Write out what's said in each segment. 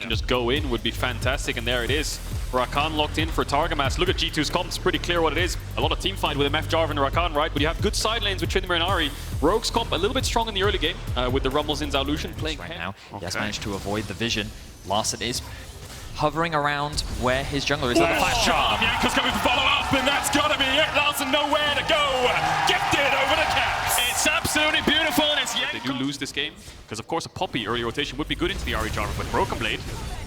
Can just go in would be fantastic, and there it is. Rakan locked in for Targamas. Look at G2's comp, it's pretty clear what it is. A lot of team fight with MF Jarvan and Rakan, right? But you have good side lanes with Tryndamere and Ahri. Rogue's comp a little bit strong in the early game with the Rumbles in Zalution playing right now. He has managed to avoid the vision. Larson is hovering around where his jungler is. Flash charm. Yanko's coming to follow up, and that's got to be it. Larson nowhere to go. Gifted over the Caps. It's absolutely beautiful, and it's Yanko. They do lose this game, because of course a Poppy early rotation would be good into the Ahri Jarvan, but Broken Blade.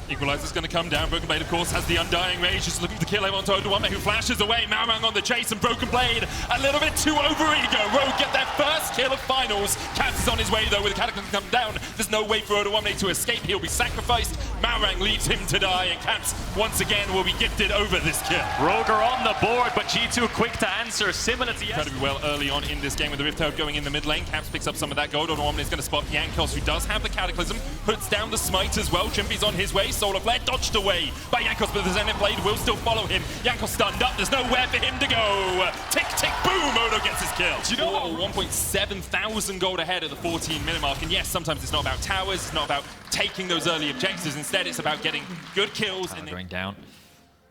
Equalizer's going to come down. Broken Blade, of course, has the Undying Rage, just looking to kill him onto Odawame, who flashes away. Malrang on the chase, and Broken Blade a little bit too over-ego. Rogue get their first kill of finals. Caps is on his way, though, with the Cataclysm come down. There's no way for Odawame to escape. He'll be sacrificed. Malrang leaves him to die, and Caps, once again, will be gifted over this kill. Rogue are on the board, but G2 quick to answer, similar to incredibly well early on in this game with the Rift Herald going in the mid lane. Caps picks up some of that gold. Odawame is going to spot Jankos, who does have the Cataclysm, puts down the Smite as well. Chimpy's on his way. Solar Flare dodged away by Jankos, but the Zenith Blade will still follow him. Jankos stunned up. There's nowhere for him to go. Tick, tick, boom. Odo gets his kill. Do you know what? 1.7 thousand gold ahead at the 14-minute mark. And yes, sometimes it's not about towers. It's not about taking those early objectives. Instead, it's about getting good kills. Going down.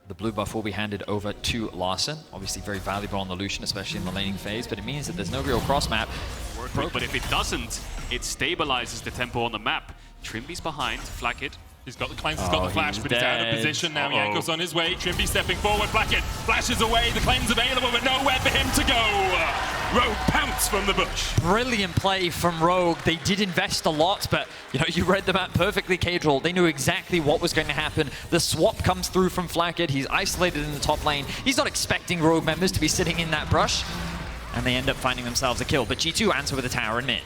The blue buff will be handed over to Larson. Obviously very valuable on the Lucian, especially in the laning phase, but it means that there's no real cross map. But if it doesn't, it stabilizes the tempo on the map. Trimby's behind, Flackit. He's got the cleanse, he's got the flash, but he's out of position now. Jankos on his way. Trimby stepping forward. Flackit flashes away. The cleanse available, but nowhere for him to go. Rogue pounce from the bush. Brilliant play from Rogue. They did invest a lot, but you read the map perfectly, Kadril. They knew exactly what was going to happen. The swap comes through from Flackit. He's isolated in the top lane. He's not expecting Rogue members to be sitting in that brush, and they end up finding themselves a kill. But G2 answer with a tower in mid.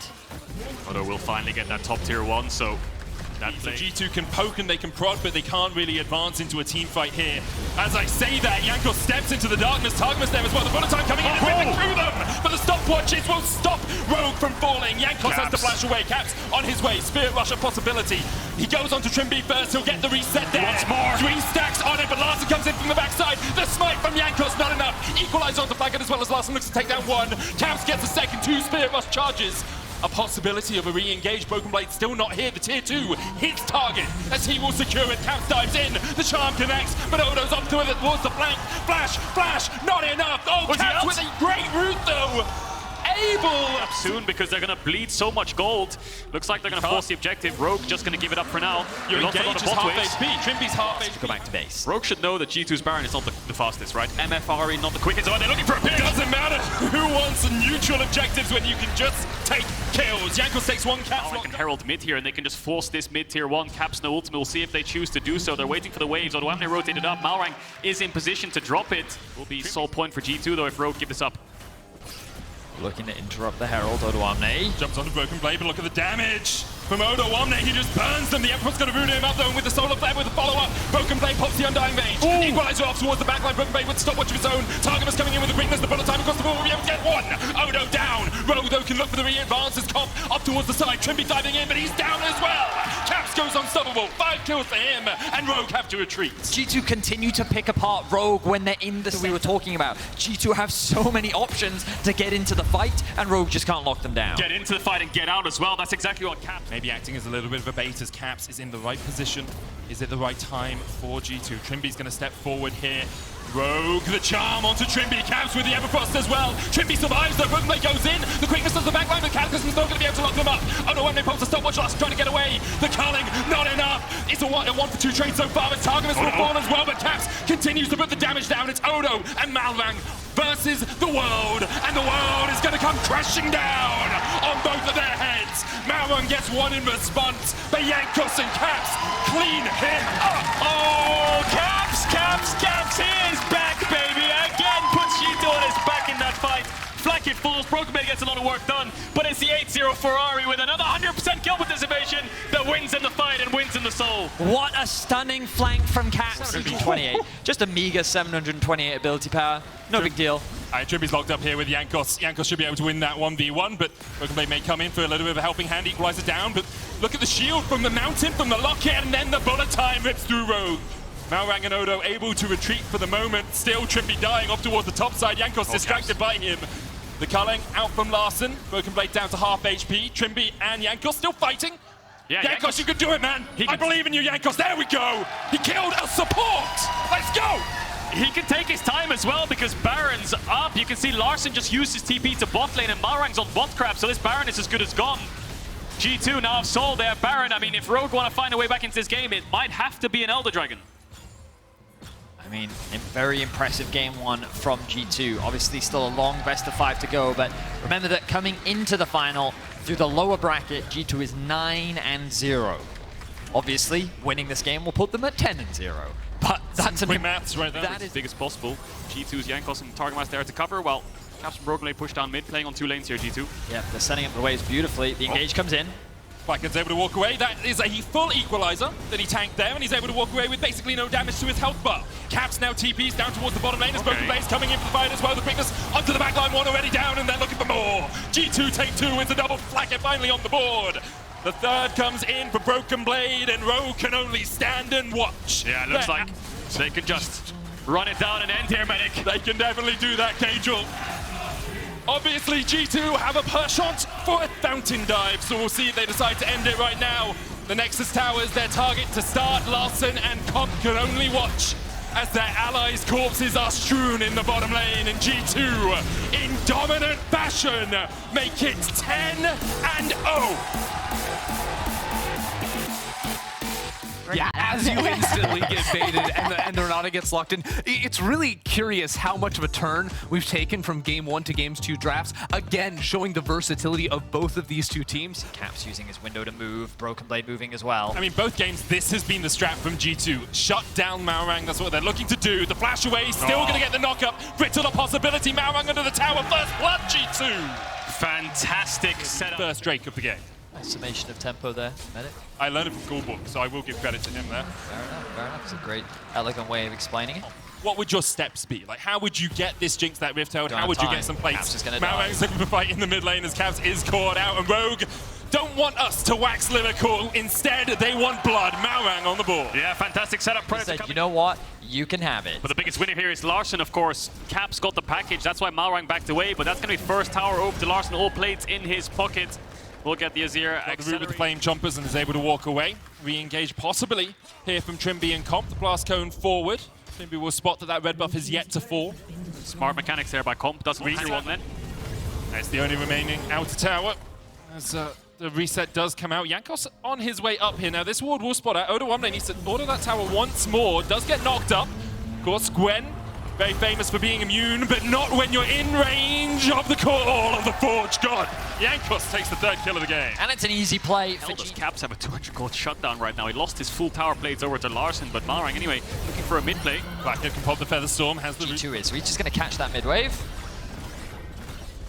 Odo will finally get that top tier 1, so G2 can poke and they can prod, but they can't really advance into a team fight here. As I say that, Jankos steps into the darkness. Targamas there as well. The bullet time coming in and ripping through them, but the stopwatches will stop Rogue from falling. Jankos has to flash away. Caps on his way. Spirit Rush a possibility. He goes on to Trimby first. He'll get the reset there. Once more. 3 stacks on it, but Larson comes in from the backside. The smite from Jankos, not enough. Equalize onto Flackit as well as Larson looks to take down 1. Caps gets a second. 2 Spirit Rush charges. A possibility of a re-engage. Broken Blade still not here. The tier 2 hits target as he will secure it. Caps dives in. The charm connects, but Odo's off to it towards the flank. Flash, flash, not enough. Oh, Caps with a great route though. Able soon, because they're going to bleed so much gold. Looks like they're going to force the objective. Rogue just going to give it up for now. You're engaged is half HP. Trimby's half HP. Go back to base. Rogue should know that G2's Baron is not the fastest, right? MF Ahri not the quickest. Oh, they're looking for a pick. It doesn't matter who wants neutral objectives when you can just take kills. Jankos takes 1 Caps. They can herald mid here, and they can just force this mid tier 1. Caps no ultimate. We'll see if they choose to do so. They're waiting for the waves. Odawame rotated up. Malrang is in position to drop it. Will be sole point for G2 though if Rogue give this up. Looking to interrupt the Herald. Odawame jumps on the Broken Blade, but look at the damage from Odawame. He just burns them. The Emperor's going to ruin him up though with the Solar Flare with the follow-up. Broken Blade pops the Undying Rage. Equalizer off towards the backline. Broken Blade with stopwatch of his own. Targamas coming in with the quickness. The bullet time across the board will be able to get 1. Odo down. Rogue though can look for the re-advances. Comp up towards the side. Trimby diving in, but he's down as well. Caps goes unstoppable. 5 kills for him, and Rogue have to retreat. G2 continue to pick apart Rogue when they're in the center we were talking about. G2 have so many options to get into the fight, and Rogue just can't lock them down. Get into the fight and get out as well. That's exactly what Caps. Maybe acting as a little bit of a bait as Caps is in the right position. Is it the right time for G2? Trimby's going to step forward here. Rogue, the charm onto Trimby. Caps with the Everfrost as well. Trimby survives though. Broken Blade goes in. The quickness of the backline, but Cataclysm's not going to be able to lock them up. Odawame pulls the stopwatch. Last trying to get away. The culling, not enough. It's a 1 for 2 trade so far. But Targamas will fall as well. But Caps continues to put the damage down. It's Odo and Malrang versus the world. And the world is going to come crashing down on both of their heads. Malrang gets 1 in response. But Jankos and Caps clean him up. Oh, Caps, he is back, baby. Again, puts G2 on his back in that fight. Flackit falls, Broken Blade gets a lot of work done, but it's the 8-0 Ferrari with another 100% kill participation that wins in the fight and wins in the soul. What a stunning flank from Caps. 728. Just a meager 728 ability power. No big deal. Trimby's locked up here with Jankos. Jankos should be able to win that 1v1, but Broken Blade may come in for a little bit of a helping hand, equalizer down, but look at the shield from the mountain, from the locket, and then the bullet time rips through Rogue. Malrang and Odo able to retreat for the moment. Still Trimby dying off towards the top side. Jankos distracted by him. The culling out from Larson. Broken Blade down to half HP. Trimby and Jankos still fighting. Yeah, Jankos, you can do it, man. He I can- believe in you, Jankos. There we go. He killed a support. Let's go. He can take his time as well because Baron's up. You can see Larson just used his TP to bot lane and Malrang's on bot crap, so this Baron is as good as gone. G2 now have sold their Baron. I mean, if Rogue want to find a way back into this game, it might have to be an Elder Dragon. I mean, a very impressive game one from G2. Obviously still a long best of 5 to go, but remember that coming into the final through the lower bracket, G2 is 9-0. Obviously, winning this game will put them at 10-0. But that's quick maths right there. That is Big as possible. G2's Jankos and Targamas there to cover. Well, Caps from Broken Blade push down mid, playing on 2 lanes here, G2. Yeah, they're setting up the waves beautifully. The engage comes in. Blackhead's able to walk away. That is a full equalizer that he tanked there, and he's able to walk away with basically no damage to his health bar. Caps now TPs down towards the bottom lane as Broken Blade's coming in for the fight as well. The quickness onto the back line, one already down, and they're looking for more. G2 take 2, it's a double. Blackhead finally on the board. The third comes in for Broken Blade, and Rogue can only stand and watch. Yeah, it looks like they could just run it down and end here, Medic. They can definitely do that, KazaLoL. Obviously, G2 have a penchant for a fountain dive, so we'll see if they decide to end it right now. The Nexus Tower is their target to start. Larson and Comp can only watch as their allies' corpses are strewn in the bottom lane, and G2, in dominant fashion, make it 10-0. Yeah, as you instantly get baited and the Renata gets locked in. It's really curious how much of a turn we've taken from Game 1 to Games 2 drafts. Again, showing the versatility of both of these two teams. Caps using his window to move, Broken Blade moving as well. I mean, both games, this has been the strat from G2. Shut down Malrang, that's what they're looking to do. The flash away, still going to get the knock-up. Brittle a possibility, Malrang under the tower, first blood, G2. Fantastic setup. First Drake of the game. Nice summation of tempo there, Medic. I learned it from Schoolbook, so I will give credit to him there. Fair enough, fair enough. It's a great, elegant way of explaining it. What would your steps be? Like, how would you get this Jinx, that Rift out? Don't How have would you time. get some plates? Caps is gonna Malrang's die. looking for fight in the mid lane as Caps is caught out, and Rogue don't want us to wax lyrical. Instead, they want blood. Malrang on the board. Yeah, fantastic setup. He Predator said, coming. you know what? You can have it. But the biggest winner here is Larson, of course. Caps got the package. That's why Malrang backed away. But that's going to be first tower over to Larson. All plates in his pocket. We'll get the Azir Got the route with the flame chompers and is able to walk away. Re-engage possibly here from Trimby and Comp. The blast cone forward. Trimby will spot that red buff is yet to fall. Smart mechanics there by Comp. Doesn't reach one then. That's the only remaining outer tower. As the reset does come out. Jankos on his way up here. Now this ward will spot out. Oda needs to order that tower once more. Does get knocked up. Of course, Gwen, very famous for being immune, but not when you're in range of the call of the Forge God. Jankos takes the third kill of the game. And it's an easy play for Does G2. Caps have a 200 gold shutdown right now? He lost his full tower plates over to Larson, but Malrang anyway looking for a mid play. Blackhead can pop the Feather Storm, has the root. G2 is. So he's just going to catch that mid wave.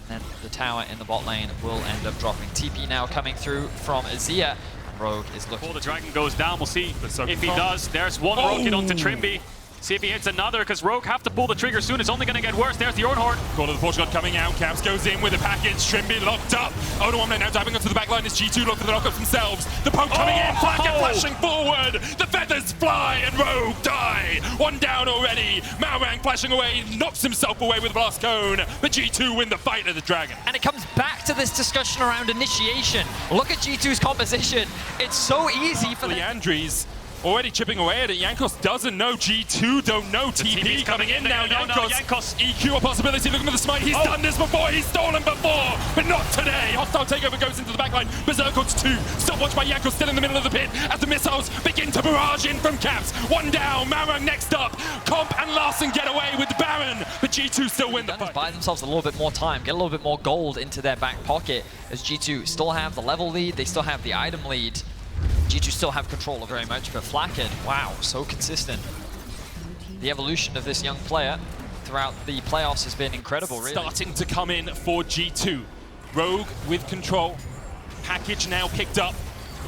And the tower in the bot lane will end up dropping. TP now coming through from Azir. Rogue is looking. Before the dragon goes down, we'll see so if he Comp. does. There's one rocket onto Trimby. See if he hits another, because Rogue have to pull the trigger soon. It's only going to get worse. There's the Ornhorn. Call of the Forge God coming out. Caps goes in with a package. Trimby locked up. Oda now diving onto the back line as G2 look for the knockups themselves. The poke coming in. Blackhead flashing forward. The feathers fly and Rogue die. One down already. Malrang flashing away. Knocks himself away with a blast cone. But G2 win the fight of the dragon. And it comes back to this discussion around initiation. Look at G2's composition. It's so easy for them. Leandri's already chipping away at it. Jankos doesn't know. G2 don't know. TP coming in now. No, Jankos. EQ a possibility. Looking for the smite. He's done this before. He's stolen before. But not today. Hostile takeover goes into the backline. Berserk odds 2. Stopwatch by Jankos still in the middle of the pit as the missiles begin to barrage in from Caps. One down. Malrang next up. Comp and Larson get away with the Baron. But G2 still win the fight. Buy themselves a little bit more time, get a little bit more gold into their back pocket as G2 still have the level lead, they still have the item lead. G2 still have control of very much, but Flackhead, wow, so consistent. The evolution of this young player throughout the playoffs has been incredible, really. Starting to come in for G2. Rogue with control. Package now picked up.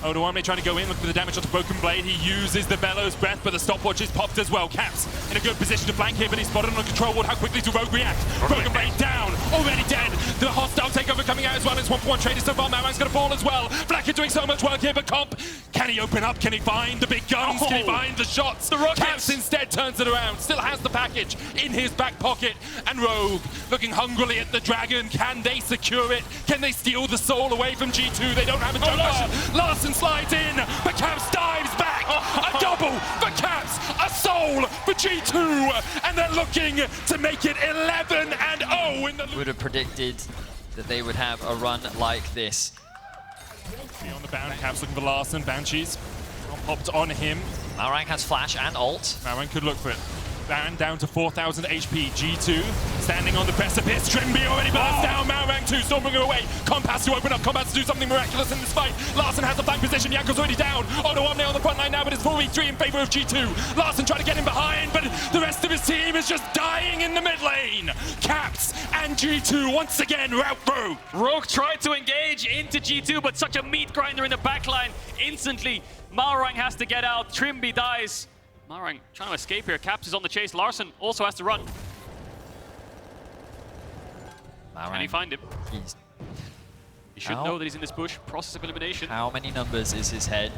Oda trying to go in, look for the damage onto Broken Blade. He uses the Bellows Breath, but the stopwatch is popped as well. Caps in a good position to flank here, but he's spotted on a control ward. How quickly do Rogue react? Broken Blade down, already dead. The hostile takeover coming out as well. It's 1-for-1 traded so far. Malrang's going to fall as well. Flacker doing so much work here, but Comp, can he open up? Can he find the big guns? Can he find the shots? The rockets. Caps instead turns it around, still has the package in his back pocket. And Rogue looking hungrily at the dragon. Can they secure it? Can they steal the soul away from G2? They don't have a jungler. Larson Larson slides in, but Caps dives back. A double for Caps, a soul for G2, and they're looking to make it 11-0 in the... Would have predicted that they would have a run like this. On the bound, Caps looking for Larson, Banshees popped on him. Malrang has flash and ult. Malrang could look for it. Baron down to 4,000 HP. G2 standing on the precipice. Trimby already burst down. Malrang 2 Stormbringer away. Comp has to open up. Comp has to do something miraculous in this fight. Larson has the flank position. Yanko's already down. Odoamne on the front line now, but it's 4v3 in favor of G2. Larson trying to get him behind, but the rest of his team is just dying in the mid lane. Caps and G2 once again route Rogue. Rogue tried to engage into G2, but such a meat grinder in the backline. Instantly, Malrang has to get out. Trimby dies. Malrang trying to escape here. Caps is on the chase. Larson also has to run. Malrang. Can he find him? He's... He should know that he's in this bush. Process of elimination. How many numbers is his head?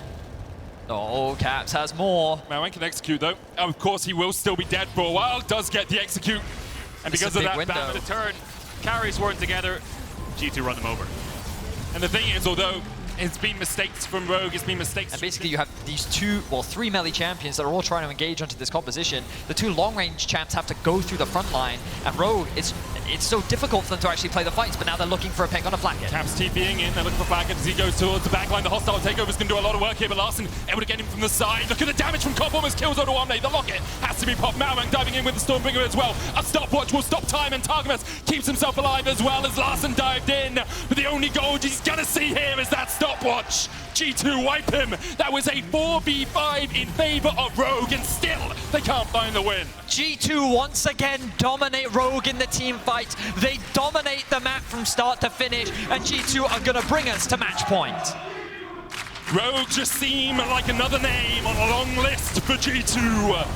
Oh, Caps has more. Malrang can execute though. Of course, he will still be dead for a while. Does get the execute. And because of that bad the turn, carries weren't together. G2 run them over. And the thing is, although it's been mistakes from Rogue, it's been mistakes. And basically you have these three melee champions that are all trying to engage onto this composition. The two long-range champs have to go through the front line, and Rogue, it's so difficult for them to actually play the fights, but now they're looking for a pick on a Flacket. Caps TPing in, they're looking for Flacket as he goes towards the backline. The hostile takeovers can do a lot of work here, but Larson able to get him from the side. Look at the damage from Comp, almost kills Odoamne. The locket has to be popped. Malrang diving in with the Stormbringer as well. A stopwatch will stop time, and Targamas keeps himself alive as well as Larson dived in. But the only goal he's gonna see here is that stopwatch. G2 wipe him. That was a 4v5 in favor of Rogue, and still they can't find the win. G2 once again dominate Rogue in the team fight. They dominate the map from start to finish, and G2 are gonna bring us to match point. Rogue just seem like another name on a long list for G2.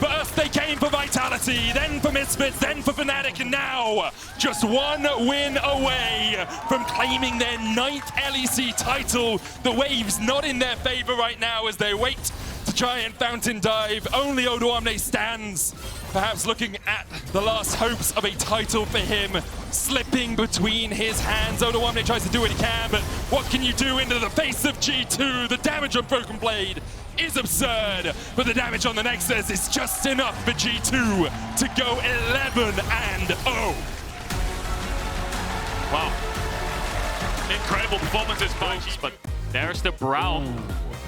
First they came for Vitality, then for Misfits, then for Fnatic, and now just one win away from claiming their 9th LEC title. The wave's not in their favor right now as they wait to try and fountain dive. Only Odoamne stands, perhaps looking at the last hopes of a title for him slipping between his hands. Odoamne tries to do what he can, but what can you do into the face of G2? The damage on Broken Blade is absurd, but the damage on the Nexus is just enough for G2 to go 11-0. Wow. Incredible performances by G2, but there's the Brown,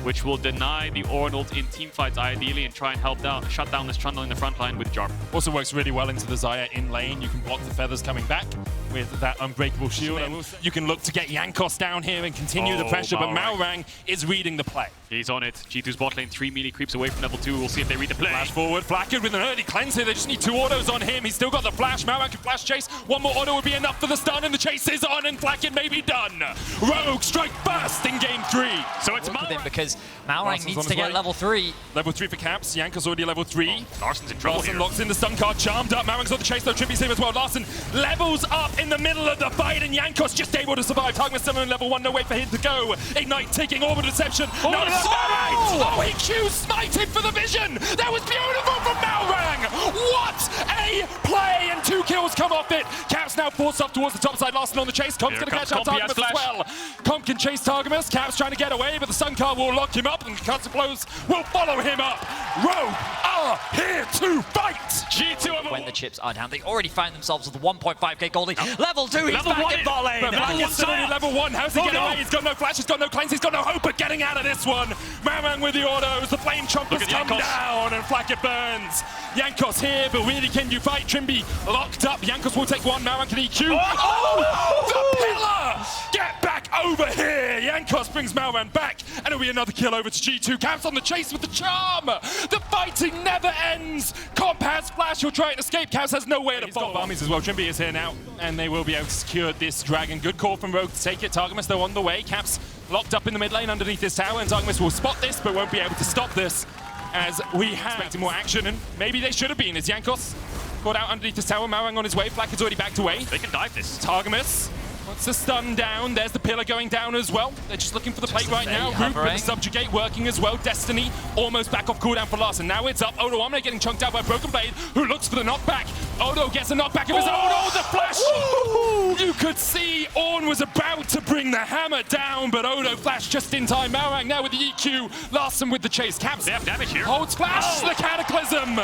which will deny the Ornald in teamfights ideally and try and shut down this Trundle in the front line with Jarp. Also works really well into the Xayah in lane. You can block the feathers coming back with that unbreakable shield. You can look to get Jankos down here and continue the pressure, but Malrang is reading the play. He's on it. G2's bot lane, 3 melee creeps away from level 2. We'll see if they read the play. Flash forward, Flacket with an early cleanse here. They just need 2 autos on him. He's still got the flash. Malrang can flash chase. One more auto would be enough for the stun, and the chase is on, and Flacket may be done. Rogue strike first in game 3. So it's Malrang. Because Malrang needs to get level 3. Level 3 for Caps. Jankos already level 3. Larson's in trouble Larson here. locks in the stun card, charmed up. Malrang's on the chase though. Trimby's here as well. Larson levels up in the middle of the fight, and Jankos just able to survive. Targamas still in level 1. No way for him to go. Ignite taking Orbital Deception. No, oh, he Q smited for the vision! That was beautiful from Malrang! What a play! And 2 kills come off it. Caps now forced up towards the top side. Larson on the chase. Comp's going to catch out Targamas as well. Comp can chase Targamas. Caps trying to get away, but the Sun Card will lock him up, and Cuts and Blows will follow him up. Rogue are here to fight! G2 when the chips are down, they already find themselves with 1.5k goldie. Level 2, he's level back 1 in bot lane. Level 1, how's he getting away? He's got no flash, he's got no cleanse, he's got no hope of getting out of this one. Malrang with the autos, the flame chompers come down, and Flacket burns. Jankos here, but really can you fight? Trimby locked up, Jankos will take one, Malrang can EQ. Oh, the pillar! Get back over here! Jankos brings Malrang back, and it'll be another kill over to G2. Caps on the chase with the charm! The fighting never ends! Comp has flash, he'll try and escape. Caps has no way to follow. Armies as well. Trimby is here now, and they will be able to secure this dragon. Good call from Rogue to take it. Targamas though on the way. Caps locked up in the mid lane underneath this tower, and Targamas will spot this, but won't be able to stop this, as we have expecting more action, and maybe they should have been. As Jankos caught out underneath this tower, Malrang on his way. Flacket's already backed away. They can dive this. Targamas Wants the stun down. There's the pillar going down as well. They're just looking for the plate right now. Rook with the subjugate working as well. Destiny almost back off cooldown for Larson. Now it's up. Odo Omne getting chunked out by Broken Blade, who looks for the knockback. Odo gets a knockback of his own. Oh, the flash! You could see Ornn was about to bring the hammer down, but Odo flashed just in time. Malrang now with the EQ. Larson with the chase. Caps. They have damage here. Holds flash. The Cataclysm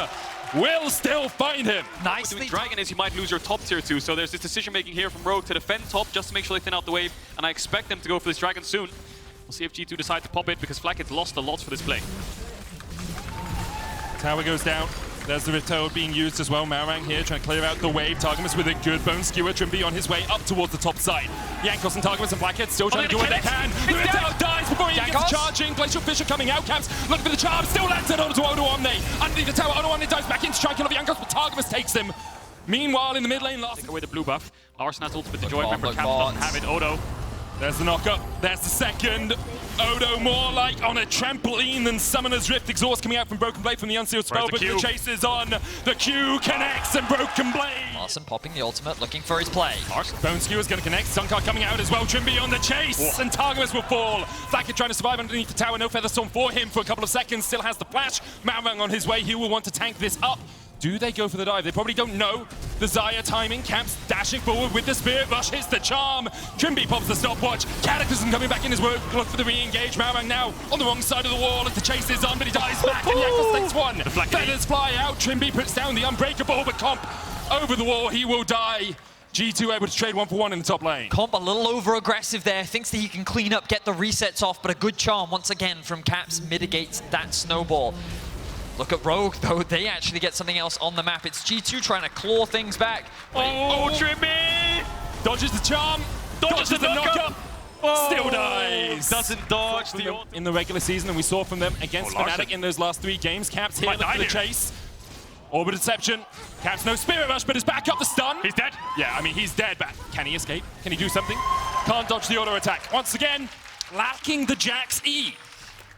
will still find him. Nicely. With Dragon is you might lose your top tier too, so there's this decision making here from Rogue to defend top just to make sure they thin out the wave, and I expect them to go for this Dragon soon. We'll see if G2 decide to pop it, because Flackett lost a lot for this play. Tower goes down. There's the Rito being used as well. Malrang here trying to clear out the wave. Targamas with a good bone skewer. Trimby on his way up towards the top side. Jankos and Targamas and Flackett still trying to do what they can. The Rito dies before he gets charging. Glacial Fisher coming out. Caps looking for the charm. Still lands it onto Odo Omne. Underneath the tower, Odo Omne dives back in to try and kill off Jankos, but Targamas takes him. Meanwhile, in the mid lane, Larson. Take away the blue buff. Larson has ultimate to join. Remember, Caps doesn't have it. Odo. There's the knock-up. There's the second. Odo more like on a trampoline than Summoner's Rift. Exhaust coming out from Broken Blade from the unsealed spell, but the chase is on. The Q connects and Broken Blade. Larson popping the ultimate, looking for his play. Bone Skewer's going to connect. Sunkar coming out as well. Trimby on the chase, and Targamas will fall. Flackett trying to survive underneath the tower. No Featherstorm for him for a couple of seconds. Still has the flash. Malrang on his way. He will want to tank this up. Do they go for the dive? They probably don't know. The Xayah timing. Caps dashing forward with the Spirit Rush. Hits the charm. Trimby pops the stopwatch. Cataclysm coming back in his work. Look for the re-engage. Malrang now on the wrong side of the wall as the chase is on, but he dies back. And Jankos takes one. Feathers fly out. Trimby puts down the Unbreakable, but Comp over the wall. He will die. G2 able to trade 1-for-1 in the top lane. Comp a little over-aggressive there. Thinks that he can clean up, get the resets off, but a good charm once again from Caps mitigates that snowball. Look at Rogue, though. They actually get something else on the map. It's G2 trying to claw things back. Oh, Trimby! Dodges the charm. Dodges the knock-up. Still dies. Doesn't dodge the in the regular season, and we saw from them against Fnatic in those last 3 games. Caps here looking for the chase. Orbital Deception. Caps no Spirit Rush, but is back up the stun. He's dead. Yeah, I mean, he's dead, but can he escape? Can he do something? Can't dodge the auto attack. Once again, lacking the Jax E.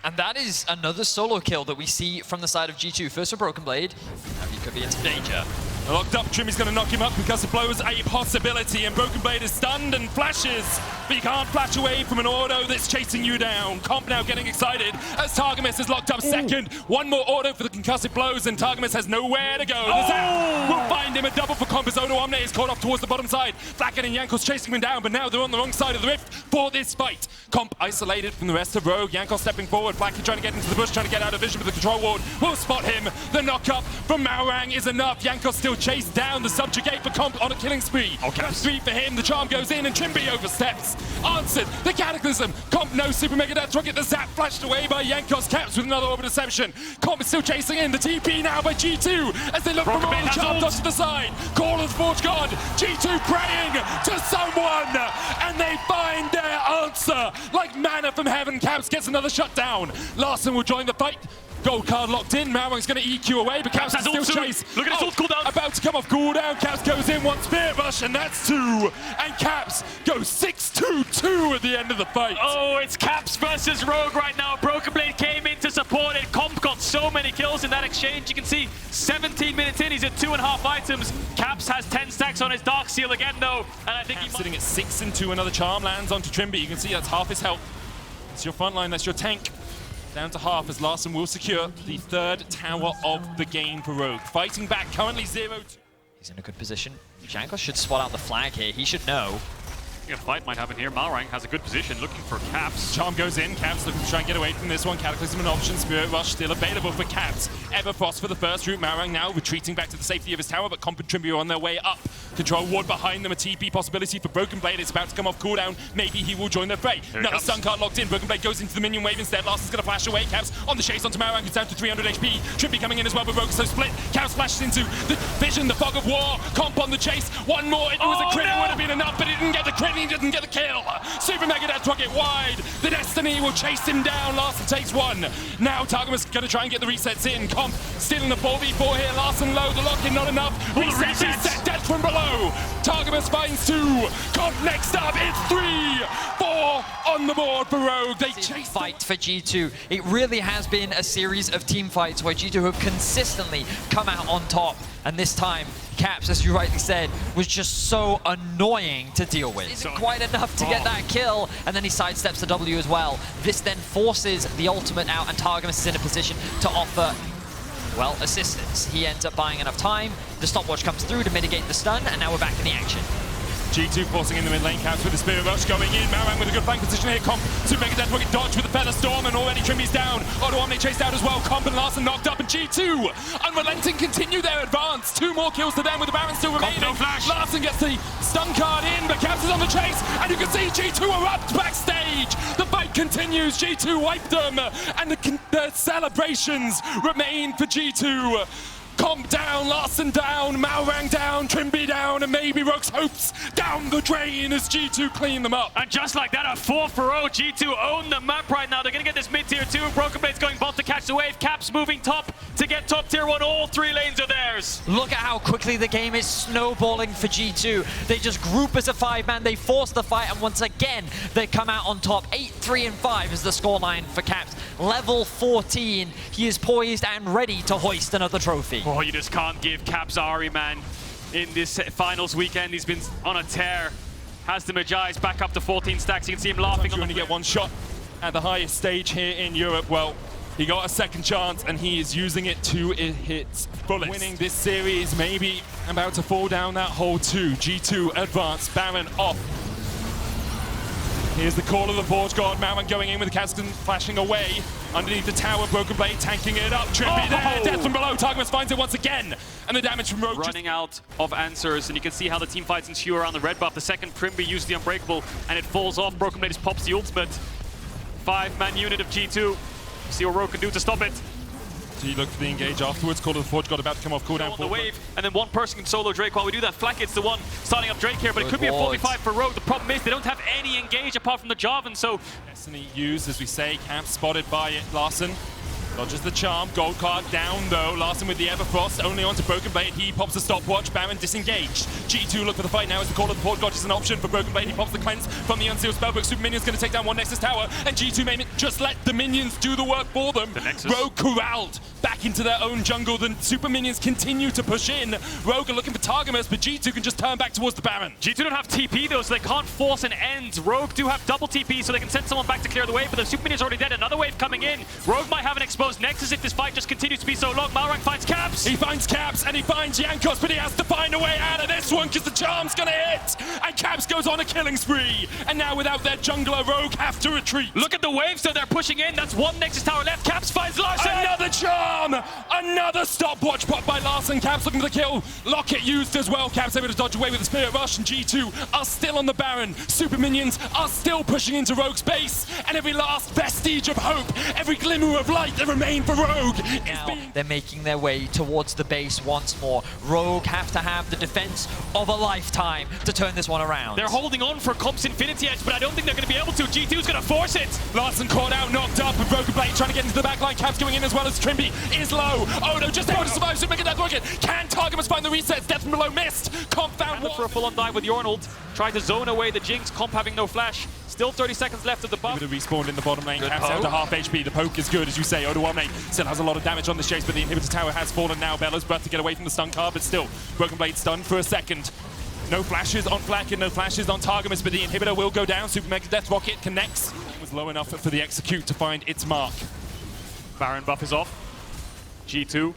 And that is another solo kill that we see from the side of G2. First for Broken Blade. Now he could be in some danger. Locked up, Trimmy's going to knock him up because the blow's a possibility, and Broken Blade is stunned and flashes, but you can't flash away from an auto that's chasing you down. Comp now getting excited as Targamas is locked up second. One more auto for the concussive blows, and Targamas has nowhere to go. The Zap will find him. A double for Comp as Odo Omne is caught off towards the bottom side. Flackett and Jankos chasing him down, but now they're on the wrong side of the rift for this fight. Comp isolated from the rest of Rogue. Jankos stepping forward. Flackett trying to get into the bush, trying to get out of vision, but the control ward will spot him. The knock-up from Malrang is enough. Jankos still chased down the subjugate for Comp on a killing spree. That's 3 for him. The charm goes in and Trimby oversteps. Answered. The Cataclysm. Comp no Super Mega Death Rocket. The Zap flashed away by Jankos. Caps with another Orbital Deception. Comp is still chasing in. The TP now by G2 as they look for more. The charm dodge to the side. Call of the Forge God. G2 praying to someone, and they find their answer like manna from heaven. Caps gets another shutdown. Larson will join the fight. Gold card locked in. Malrang's going to EQ away, but Caps can still chase. Look at his ult cooldown. About to come off cooldown. Caps goes in, one Spirit Rush, and that's 2. And Caps goes 6-2-2 at the end of the fight. Oh, it's Caps versus Rogue right now. Broken Blade came in to support it. Comp got so many kills in that exchange. You can see 17 minutes in, he's at 2.5 items. Caps has 10 stacks on his Dark Seal again, though. And I think Caps sitting at 6-2. Another charm lands onto Trimby. You can see that's half his health. It's your front line, that's your tank. Down to half as Larson will secure the 3rd tower of the game for Rogue. Fighting back, currently 0-2. He's in a good position. Jankos should spot out the flag here. He should know. A fight might happen here. Malrang has a good position, looking for Caps. Charm goes in. Caps looking to try and get away from this one. Cataclysm an option. Spirit Rush still available for Caps. Everfrost for the first route. Malrang now retreating back to the safety of his tower, but Comp and Trimby are on their way up. Control ward behind them. A TP possibility for Broken Blade. It's about to come off cooldown. Maybe he will join their fray. Another stun card locked in. Broken Blade goes into the minion wave instead. Larson's going to flash away. Caps on the chase onto Malrang, who's down to 300 HP. Trimby coming in as well, but Rogue is so split. Caps flashes into the vision, the fog of war. Comp on the chase. One more. It was a crit. It would have been enough, but he didn't get the crit. He didn't get the kill. Super Mega Death Rocket wide. The Destiny will chase him down. Larson takes 1. Now Targamas going to try and get the resets in. Comp still in the 4v4 here. Larson low. The lock-in not enough. Resets. Death from below. Targamas finds 2. Comp next up, it's 3. 4 on the board for Rogue. They chase fight for G2. It really has been a series of team fights where G2 have consistently come out on top. And this time, Caps, as you rightly said, was just so annoying to deal with. Isn't quite enough to get that kill, and then he sidesteps the W as well. This then forces the ultimate out, and Targamas is in a position to offer, well, assistance. He ends up buying enough time, the stopwatch comes through to mitigate the stun, and now we're back in the action. G2 forcing in the mid lane, Caps with the Spirit Rush going in. Marang with a good flank position here. Comp, Super Mega Death Rocket dodge with the Feather Storm, and already Trimby's down. Odoamne chased out as well. Comp and Larson knocked up, and G2 unrelenting continue their advance. 2 more kills to them with the Baron still remaining. No flash. Larson gets the stun card in, but Caps is on the chase, and you can see G2 erupt backstage. The fight continues. G2 wiped them, and the celebrations remain for G2. Comp down, Larson down, Malrang down, Trimby down, and maybe Rogue's hopes down the drain as G2 clean them up. And just like that, a 4-for-0. G2 own the map right now. They're going to get this mid-tier 2. Broken Blade's going bot to catch the wave. Caps moving top to get top tier 1. All 3 lanes are theirs. Look at how quickly the game is snowballing for G2. They just group as a 5-man. They force the fight, and once again, they come out on top. 8-3-5 is the scoreline for Caps. Level 14. He is poised and ready to hoist another trophy. Oh, you just can't give Caps Ari, man. In this finals weekend, he's been on a tear. Has the Magi's back up to 14 stacks. You can see him laughing. You only get 1 shot at the highest stage here in Europe. Well, he got a second chance, and he is using it to its fullest. Winning this series, maybe about to fall down that hole too. G2 advance, Baron off. Here's the call of the Forge God. Malman going in with the Cascan flashing away. Underneath the tower, Broken Blade tanking it up. Trippy there, death from below. Targamas finds it once again. And the damage from Rogue running out of answers, and you can see how the team fights ensue around the red buff. The second Trimby uses the Unbreakable, and it falls off. Broken Blade just pops the ultimate. 5-man unit of G2. See what Rogue can do to stop it. So you look for the engage afterwards. Call of the Forge God about to come off cooldown. On the wave, and then one person can solo Drake while we do that. Flack hits the one starting up Drake here, but it could be a 45 for Rogue. The problem is they don't have any engage apart from the Jarvan, so... Destiny used, as we say. Camp spotted by it. Larson dodges the charm. Gold card down, though. Larson with the Everfrost, only onto Broken Blade. He pops the stopwatch. Baron disengaged. G2 look for the fight now as the Call of the Forge God is an option for Broken Blade. He pops the cleanse from the Unsealed Spellbook. Super Minion's going to take down one Nexus Tower, and G2 may just let the Minions do the work for them. Rogue corralled back into their own jungle. The Super Minions continue to push in. Rogue are looking for Targamas, but G2 can just turn back towards the Baron. G2 don't have TP though, so they can't force an end. Rogue do have double TP, so they can send someone back to clear the wave, but the Super Minion's already dead. Another wave coming in. Rogue might have an exposed Nexus if this fight just continues to be so long. Malrang finds Caps. He finds Caps, and he finds Jankos, but he has to find a way out of this one because the charm's gonna hit. And Caps goes on a killing spree. And now without their jungler, Rogue have to retreat. Look at the waves, so they're pushing in. That's one Nexus Tower left. Caps finds Larson. Another charm! Another stopwatch pop by Larson. Caps looking for the kill. Locket used as well. Caps able to dodge away with the Spirit Rush, and G2 are still on the Baron. Super Minions are still pushing into Rogue's base, and every last vestige of hope, every glimmer of light that remained for Rogue now they're making their way towards the base once more. Rogue have to have the defense of a lifetime to turn this one around. They're holding on for Comp's Infinity Edge, but I don't think they're going to be able to. G2's going to force it. Larson caught out, knocked up, and Broken Blade trying to get into the backline. Caps going in as well as Trimby is low. Odo just able to survive, so make it that rocket. Can Targamas find the resets? Death from below missed. Comp found one. For a full-on dive with Yornold. Tried to zone away the Jinx. Comp having no flash. Still 30 seconds left of the buff. Respawned in the bottom lane. Caps down to half HP. The poke is good, as you say. Odoamne still has a lot of damage on the chase, but the inhibitor tower has fallen now. Bella's about to get away from the stun card, but still, Broken Blade stunned for a second. No flashes on Flack and no flashes on Targamas, but the inhibitor will go down. Super Mega Death Rocket connects. It was low enough for the execute to find its mark. Baron buff is off. G2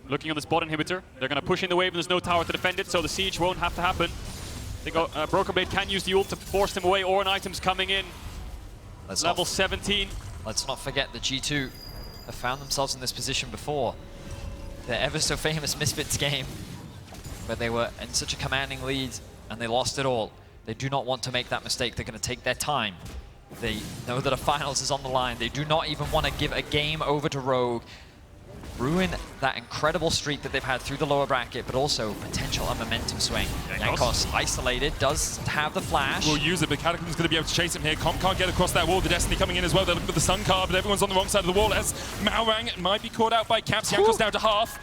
looking on this bot inhibitor. They're going to push in the wave, and there's no tower to defend it, so the siege won't have to happen. They go, Broken Blade can use the ult to force him away. Orin items coming in. Level 17. Let's not forget that G2 have found themselves in this position before. Their ever so famous Misfits game, where they were in such a commanding lead and they lost it all. They do not want to make that mistake. They're going to take their time. They know that a finals is on the line. They do not even want to give a game over to Rogue. Ruin that incredible streak that they've had through the lower bracket, but also potential a momentum swing. Jankos isolated, does have the flash. Will use it, but Cataclysm's going to be able to chase him here. Comp can't get across that wall. The Destiny coming in as well. They're looking for the Sun card, but everyone's on the wrong side of the wall as Malrang might be caught out by Caps. Jankos down to half.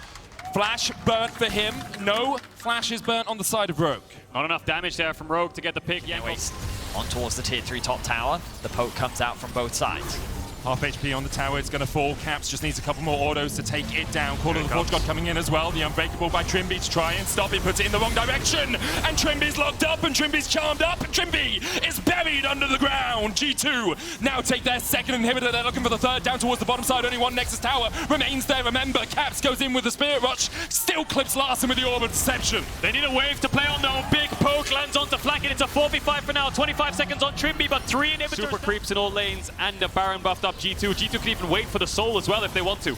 Flash burnt for him. No flash is burnt on the side of Rogue. Not enough damage there from Rogue to get the pick. Anyways, on towards the tier 3 top tower. The poke comes out from both sides. Half HP on the tower, it's going to fall. Caps just needs a couple more autos to take it down. Call of the Forge God coming in as well. The Unbreakable by Trimby to try and stop it, puts it in the wrong direction. And Trimby's locked up, and Trimby's charmed up. And Trimby is buried under the ground. G2 now take their second inhibitor. They're looking for the third down towards the bottom side. Only one Nexus tower remains there. Remember, Caps goes in with the Spirit Rush. Still clips Larson with the Orb of Deception. They need a wave to play on though. Big poke lands onto Flacket. It's a 4v5 for now. 25 seconds on Trimby, but 3 inhibitors. Super creeps in all lanes, and the Baron buffed up G2. G2 can even wait for the soul as well if they want to.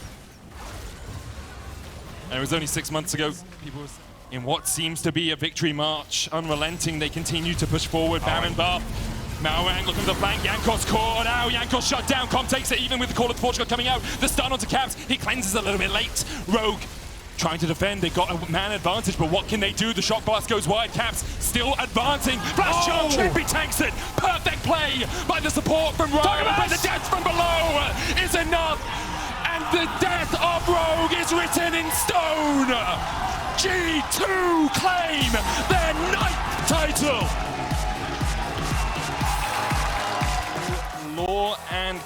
And it was only 6 months ago. People was in what seems to be a victory march. Unrelenting, they continue to push forward. Baron buff. Malrang looking for the flank. Yankos caught out. Yankos shut down. Com takes it even with the Call of the Forge God coming out. The stun onto Caps. He cleanses a little bit late. Rogue trying to defend. They got a man advantage, but what can they do? The shock blast goes wide. Caps still advancing. Flash charge. Trimby tanks it. Perfect play by the support from Rogue. But the death from below is enough. And the death of Rogue is written in stone. G2 claim their 9th title. Law and